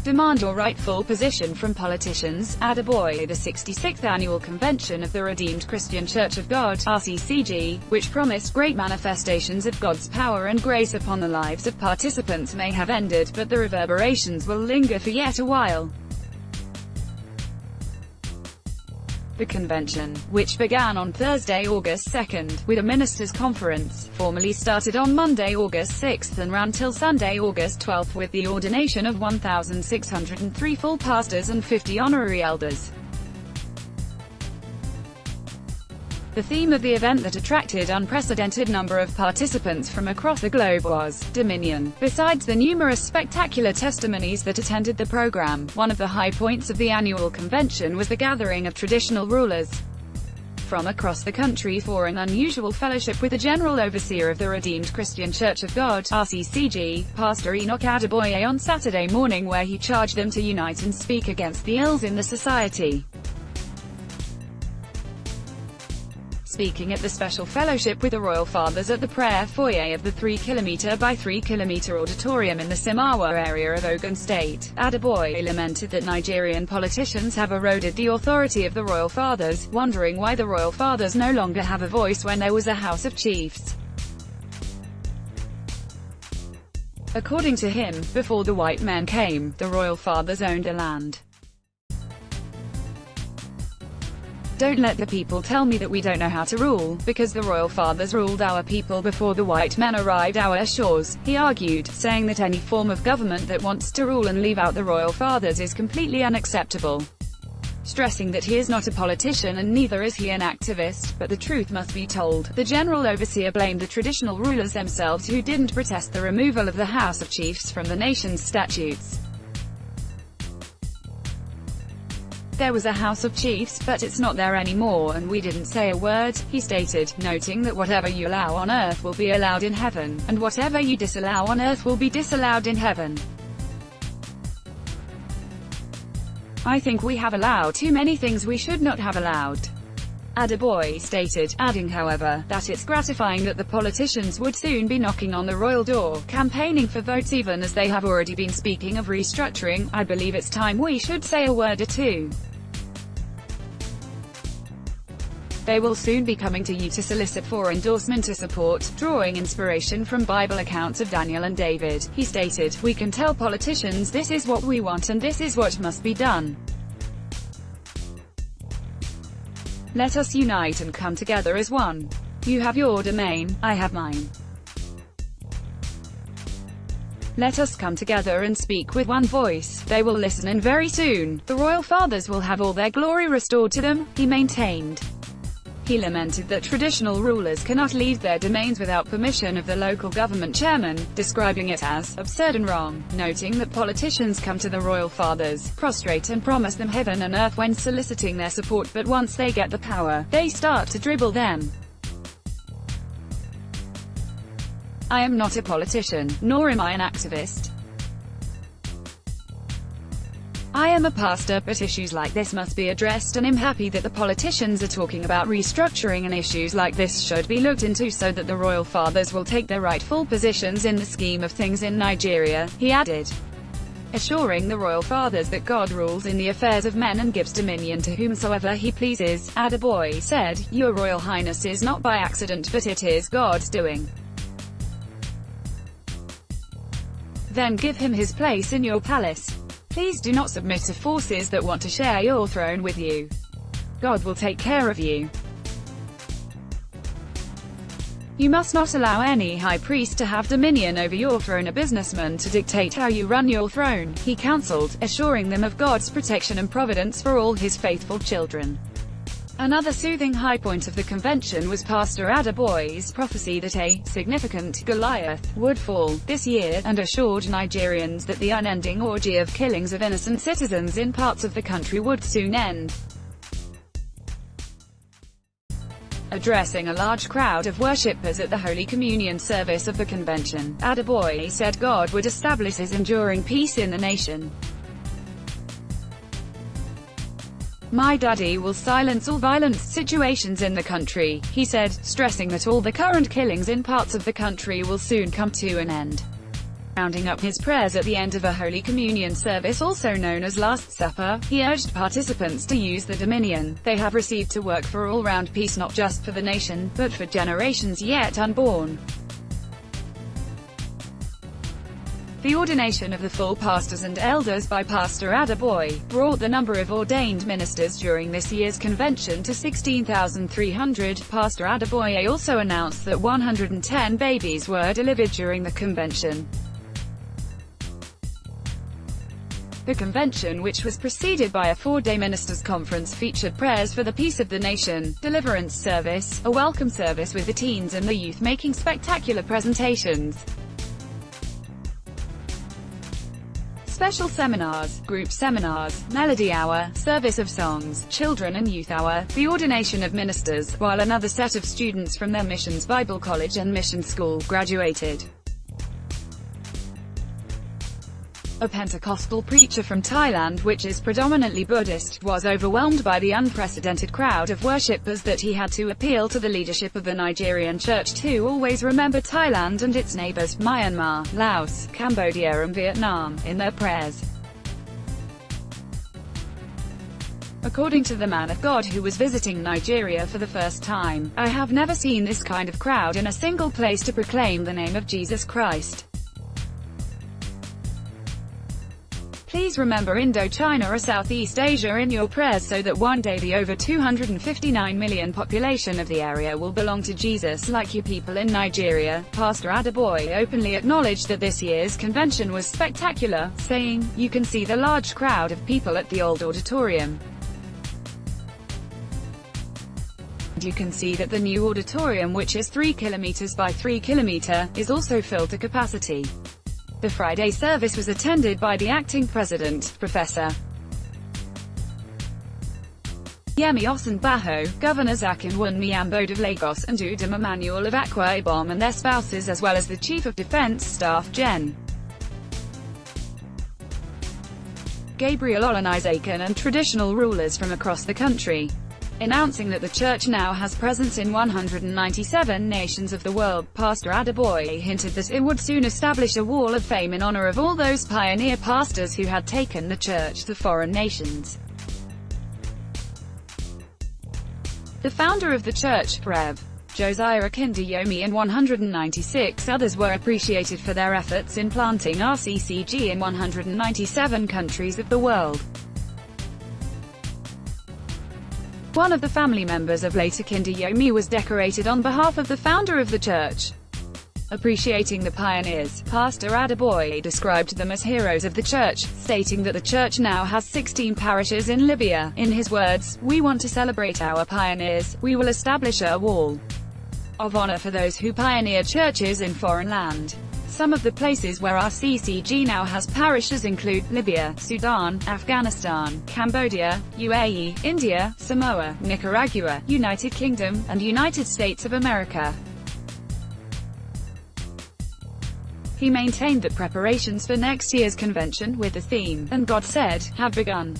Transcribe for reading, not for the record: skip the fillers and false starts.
demand your rightful position from politicians. Adeboye. The 66th Annual Convention of the Redeemed Christian Church of God (RCCG), which promised great manifestations of God's power and grace upon the lives of participants, may have ended, but the reverberations will linger for yet a while. The convention, which began on Thursday, August 2nd, with a ministers' conference, formally started on Monday, August 6th and ran till Sunday, August 12th, with the ordination of 1,603 full pastors and 50 honorary elders. The theme of the event that attracted unprecedented number of participants from across the globe was Dominion. Besides the numerous spectacular testimonies that attended the program, one of the high points of the annual convention was the gathering of traditional rulers from across the country for an unusual fellowship with the General Overseer of the Redeemed Christian Church of God (RCCG), Pastor Enoch Adeboye, on Saturday morning, where he charged them to unite and speak against the ills in the society. Speaking at the special fellowship with the Royal Fathers at the prayer foyer of the 3 by 3 km auditorium in the Simawa area of Ogun State, Adeboye lamented that Nigerian politicians have eroded the authority of the Royal Fathers, wondering why the Royal Fathers no longer have a voice when there was a House of Chiefs. According to him, before the white men came, the Royal Fathers owned the land. Don't let the people tell me that we don't know how to rule, because the Royal Fathers ruled our people before the white men arrived our shores, he argued, saying that any form of government that wants to rule and leave out the Royal Fathers is completely unacceptable. Stressing that he is not a politician and neither is he an activist, but the truth must be told, the General Overseer blamed the traditional rulers themselves who didn't protest the removal of the House of Chiefs from the nation's statutes. There was a House of Chiefs, but it's not there anymore, and we didn't say a word, he stated, noting that whatever you allow on earth will be allowed in heaven, and whatever you disallow on earth will be disallowed in heaven. I think we have allowed too many things we should not have allowed, Adeboye stated, adding however, that it's gratifying that the politicians would soon be knocking on the royal door, campaigning for votes even as they have already been speaking of restructuring. I believe it's time we should say a word or two. They will soon be coming to you to solicit for endorsement or support, drawing inspiration from Bible accounts of Daniel and David, he stated. We can tell politicians this is what we want and this is what must be done. Let us unite and come together as one. You have your domain, I have mine. Let us come together and speak with one voice. They will listen, and very soon, the Royal Fathers will have all their glory restored to them, he maintained. He lamented that traditional rulers cannot leave their domains without permission of the local government chairman, describing it as absurd and wrong, noting that politicians come to the Royal Fathers, prostrate and promise them heaven and earth when soliciting their support, but once they get the power, they start to dribble them. I am not a politician, nor am I an activist. I am a pastor, but issues like this must be addressed, and I'm happy that the politicians are talking about restructuring, and issues like this should be looked into so that the Royal Fathers will take their rightful positions in the scheme of things in Nigeria, he added. Assuring the Royal Fathers that God rules in the affairs of men and gives dominion to whomsoever he pleases, Adeboye said, Your Royal Highness is not by accident, but it is God's doing. Then give him his place in your palace. Please do not submit to forces that want to share your throne with you. God will take care of you. You must not allow any high priest to have dominion over your throne, a businessman to dictate how you run your throne, he counseled, assuring them of God's protection and providence for all his faithful children. Another soothing high point of the convention was Pastor Adeboye's prophecy that a significant Goliath would fall this year, and assured Nigerians that the unending orgy of killings of innocent citizens in parts of the country would soon end. Addressing a large crowd of worshippers at the Holy Communion service of the convention, Adeboye said God would establish his enduring peace in the nation. My daddy will silence all violent situations in the country, he said, stressing that all the current killings in parts of the country will soon come to an end. Rounding up his prayers at the end of a Holy Communion service, also known as Last Supper, he urged participants to use the dominion they have received to work for all-round peace, not just for the nation, but for generations yet unborn. The ordination of the full pastors and elders by Pastor Adeboye brought the number of ordained ministers during this year's convention to 16,300. Pastor Adeboye also announced that 110 babies were delivered during the convention. The convention, which was preceded by a four-day ministers' conference, featured prayers for the peace of the nation, deliverance service, a welcome service with the teens and the youth making spectacular presentations, special seminars, group seminars, melody hour, service of songs, children and youth hour, the ordination of ministers, while another set of students from their missions Bible college and mission school graduated. A Pentecostal preacher from Thailand, which is predominantly Buddhist, was overwhelmed by the unprecedented crowd of worshippers that he had to appeal to the leadership of the Nigerian church to always remember Thailand and its neighbors, Myanmar, Laos, Cambodia and Vietnam, in their prayers. According to the man of God who was visiting Nigeria for the first time, "I have never seen this kind of crowd in a single place to proclaim the name of Jesus Christ. Please remember Indochina or Southeast Asia in your prayers so that one day the over 259 million population of the area will belong to Jesus like you people in Nigeria." Pastor Adeboye openly acknowledged that this year's convention was spectacular, saying, "You can see the large crowd of people at the old auditorium. You can see that the new auditorium, which is 3 kilometers by 3 kilometers, is also filled to capacity." The Friday service was attended by the acting president, Professor Yemi Osinbajo, Governors Akinwunmi Ambode of Lagos and Udom Emmanuel of Akwa Ibom and their spouses, as well as the Chief of Defense Staff Gen. Gabriel Olanisakin, and traditional rulers from across the country. Announcing that the church now has presence in 197 nations of the world, Pastor Adeboye hinted that it would soon establish a wall of fame in honor of all those pioneer pastors who had taken the church to foreign nations. The founder of the church, Rev. Josiah Akindayomi, and 196 others were appreciated for their efforts in planting RCCG in 197 countries of the world. One of the family members of late Akindayomi was decorated on behalf of the founder of the church. Appreciating the pioneers, Pastor Adeboye described them as heroes of the church, stating that the church now has 16 parishes in Libya. In his words, "We want to celebrate our pioneers. We will establish a wall of honor for those who pioneered churches in foreign land." Some of the places where RCCG now has parishes include Libya, Sudan, Afghanistan, Cambodia, UAE, India, Samoa, Nicaragua, United Kingdom, and United States of America. He maintained that preparations for next year's convention, with the theme, "And God Said," have begun.